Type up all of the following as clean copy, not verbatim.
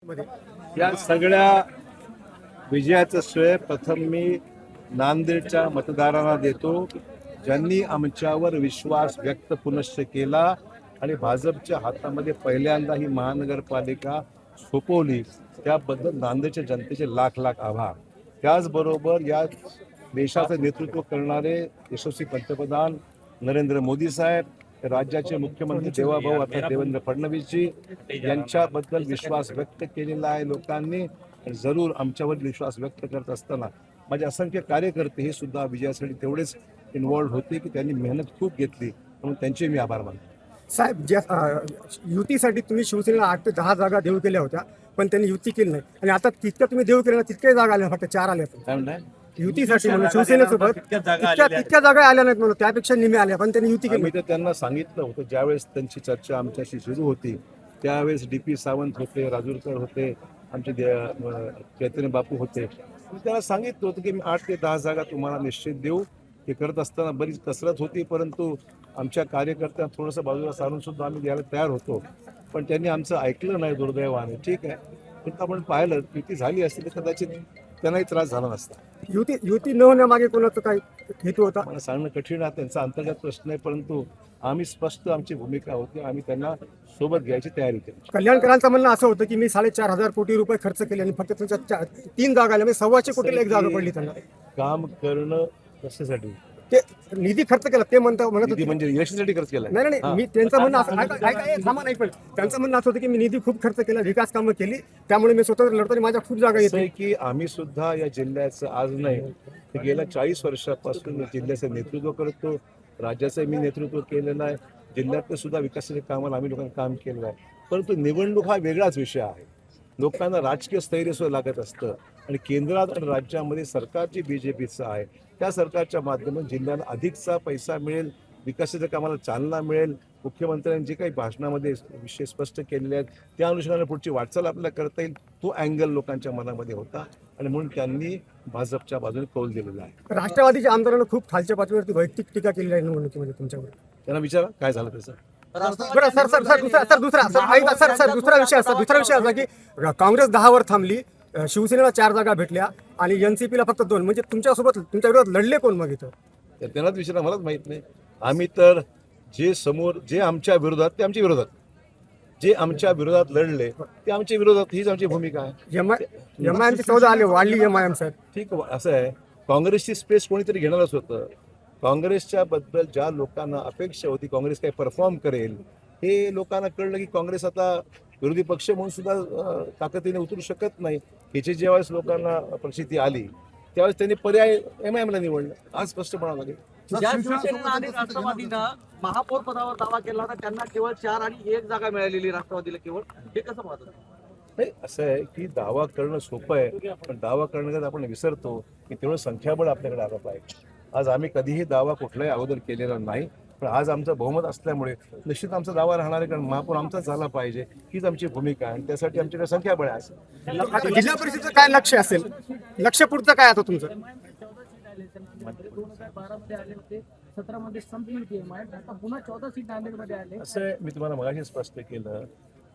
या सगळ्या विजयाचं श्रेय प्रथम मी नांदेडच्या मतदारांना देतो, ज्यांनी आमच्यावर विश्वास व्यक्त पुनश्च केला आणि भाजपच्या हातामध्ये पहिल्यांदा ही महानगरपालिका सोपवली, त्याबद्दल नांदेडच्या जनतेचे लाख लाख आभार। त्याचबरोबर या देशाचं नेतृत्व करणारे यशस्वी पंतप्रधान नरेंद्र मोदी साहेब, राज्याचे मुख्यमंत्री देवाभाऊ अर्थात देवेंद्र फडणवीसजी यांच्याबद्दल विश्वास व्यक्त केलेला आहे लोकांनी। जरूर आमच्यावर विश्वास व्यक्त करत असताना माझे असंख्य कार्यकर्ते हे सुद्धा विजयासाठी तेवढेच इन्व्हॉल्व होते की त्यांनी मेहनत खूप घेतली, म्हणून त्यांचे मी आभार मानतो। साहेब, ज्या युतीसाठी तुम्ही शिवसेनेला 8 ते 10 जागा देऊ केल्या होत्या, पण त्यांनी युती केली नाही आणि आता तितक्या तुम्ही देऊ केल्या तितक्या जागा आल्या, फक्त 4 आल्या। काय म्हणताय? युतीसाठी म्हणून शिवसेनेसोबत तितक्या जागा आल्या नाहीत, म्हणून त्यापेक्षा निम्या आल्या, पण त्यांनी युती केली। मी तर त्यांना सांगितलं होतं, ज्यावेळेस त्यांची चर्चा आमच्याशी सुरू होती त्यावेळेस DP सावंत होते, राजूरकर होते, आमचे चैतन्य बापू होते, मी त्यांना सांगितलं होतं की मी 8 ते 10 जागा तुम्हाला निश्चित देऊ। हे करत असताना बरीच कसरत होती, परंतु आमच्या कार्यकर्त्यांना थोडंसं बाजूला सारून सुद्धा आम्ही द्यायला तयार होतो, पण त्यांनी आमचं ऐकलं नाही दुर्दैवाने। ठीक आहे, पण आपण पाहिलं युती झाली असती तर कदाचित त्यांनाही त्रास झाला नसता। युती न होण्यामागे कोणाचं काय हेतू होता मला सांगणं कठीण आहे, त्यांचा अंतर्गत प्रश्न आहे, परंतु आम्ही स्पष्ट आमची भूमिका होती, आम्ही त्यांना सोबत घ्यायची तयारी केली। कल्याणकरांचं म्हणणं असं होतं की मी 4.5 कोटी रुपये खर्च केले आणि फक्त तुमच्या 3 जागा आल्या, म्हणजे 2.25 कोटीला एक जागा पडली त्यांना। काम करणं कशासाठी? ते निधी खर्च केला ते म्हणत निधी म्हणजे इलेक्शनसाठी खर्च केला? नाही, मी त्यांचं म्हणणं असं थांबा नाही, पण त्यांचं म्हणणं असं होतं की मी निधी खूप खर्च केला, विकास कामं केली, त्यामुळे मी स्वतः लढतो आणि माझ्या खूप जागा येते की आम्ही सुद्धा या जिल्ह्याचं आज नाही तर गेल्या 40 वर्षापासून जिल्ह्याचं नेतृत्व करतो, राज्याचं मी नेतृत्व केलेलं आहे, जिल्ह्यातलं सुद्धा विकासाच्या कामाला आम्ही लोकांनी काम केलेलं आहे। परंतु निवडणूक हा वेगळाच विषय आहे, लोकांना राजकीय स्थैर्य सुद्धा लागत असतं आणि केंद्रात आणि राज्यामध्ये सरकार जे BJPचं आहे त्या सरकारच्या माध्यमातून जिल्ह्याला अधिकचा पैसा मिळेल, विकासाच्या कामाला चालना मिळेल। मुख्यमंत्र्यांनी जे काही भाषणामध्ये विषय स्पष्ट केलेले आहेत त्या अनुषंगाने पुढची वाटचाल आपल्याला करता येईल, तो अँगल लोकांच्या मनामध्ये होता आणि म्हणून त्यांनी भाजपच्या बाजूने कौल दिलेला आहे। राष्ट्रवादीच्या आमदारांना खूप खालच्या पातळीवरती वैयक्तिक टीका केलेली आहे निवडणुकीमध्ये तुमच्यावर, त्यांना विचारा काय झालं त्याचं। बरं दुसरा विषय असा की काँग्रेस 10 वर थांबली, शिवसेनेला 4 जागा भेटल्या आणि NCPला फक्त 2, म्हणजे तुमच्या विरोधात लढले कोण मग इथं? त्यांनाच विचारा, मलाच माहित नाही। आम्ही तर जे आमच्या विरोधात ते आमच्या विरोधात, जे आमच्या विरोधात लढले ते आमच्या विरोधात, हीच आमची भूमिका आहे। MIMची 14 आले, वाढली MIM साहेब। ठीक आहे, असं आहे, काँग्रेसची स्पेस कोणीतरी घेणारच होतं। काँग्रेसच्या बद्दल ज्या लोकांना अपेक्षा होती काँग्रेस काही परफॉर्म करेल, हे लोकांना कळलं की काँग्रेस आता विरोधी पक्ष म्हणून सुद्धा ताकदीने उतरू शकत नाही। याची ज्यावेळेस लोकांना परिस्थिती आली त्यावेळेस त्यांनी पर्याय MIMला निवडलं, आज स्पष्ट म्हणावं लागेल। ज्या शिवसेनेनं आणि राष्ट्रवादीनं महापौर पदावर दावा केला होता त्यांना केवळ 4 आणि 1 जागा मिळालेली, राष्ट्रवादीला केवळ, हे कसं पाहतो? नाही, असं आहे की दावा करणं सोपं आहे, पण दावा करण्यात आपण विसरतो की तेवढं संख्याबळ आपल्याकडे आलं पाहिजे। आज आम्ही कधीही दावा कुठलाही अगोदर केलेला नाही, पण आज आमचं बहुमत असल्यामुळे निश्चित आमचा दावा राहणार आहे, कारण महापौर आमचाच झाला पाहिजे, हीच आमची भूमिका आहे आणि त्यासाठी आमच्याकडे संख्याबळ आहे। जिल्हा परिषदेचं काय लक्ष असेल, लक्ष पुढचं काय आता तुमचं? 2012 मध्ये आले होते, 17 मध्ये संपली होती MIM, आता पुन्हा 14 सीट नांदेडमध्ये आले। असं आहे, मी तुम्हाला मगाशी स्पष्ट केलं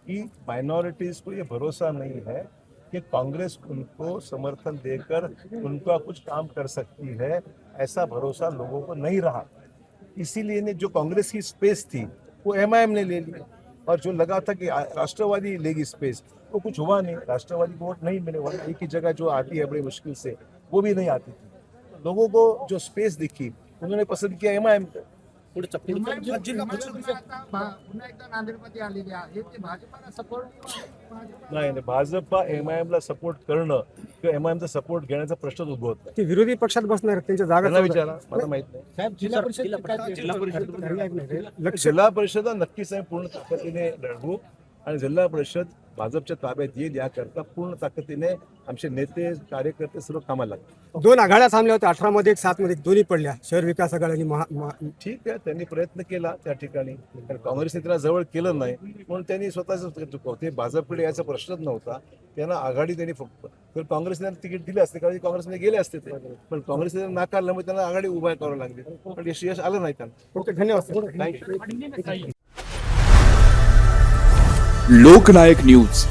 कि माइनॉरिटीज को ये भरोसा नहीं है कि कांग्रेस उनको समर्थन देकर उनका कुछ काम कर सकती है, ऐसा भरोसा लोगों को नहीं रहा। इसीलिए ने जो कांग्रेस की स्पेस थी वो MIM ने ले ली, और जो लगा था कि राष्ट्रवादी लेगी स्पेस, वो कुछ हुआ नहीं, राष्ट्रवादी को वोट नहीं मिले, वरना एक ही जगह जो आती है बड़ी मुश्किल से वो भी नहीं आती थी। लोगों को जो स्पेस दिखी उन्होंने पसंद किया MIM को। नाही, भाजपा MIMला सपोर्ट करणं किंवा MIMचा सपोर्ट घेण्याचा प्रश्नच उद्भवत नाही। ते विरोधी पक्षात बसणार, त्यांच्या जागा विचारा, मला माहित नाही। जिल्हा परिषद नक्कीच आहे, पूर्ण ताकदीने लढवू आणि जिल्हा परिषद भाजपच्या ताब्यात येईल याकरता पूर्ण ताकदीने आमचे नेते कार्यकर्ते सर्व कामाला लागतात। 2 आघाड्या थांबल्या होत्या, 18 मध्ये 1, 7 मध्ये दोन्ही पडल्या, शहर विकास आघाडी ठीक आहे, त्यांनी प्रयत्न केला त्या ठिकाणी, कारण काँग्रेसने त्यांना जवळ केलं नाही म्हणून त्यांनी स्वतःच चुकवते, भाजपकडे याचा प्रश्नच नव्हता, त्यांना आघाडी त्यांनी फक्त, तर काँग्रेसने तिकीट दिले असते कारण काँग्रेसने गेले असते ते, पण काँग्रेसने नाकारल्यामुळे त्यांना आघाडी उभा करावं लागली, पण यश आलं नाही त्यांना। ओके, धन्यवाद। थँक्यू। लोकनायक न्यूज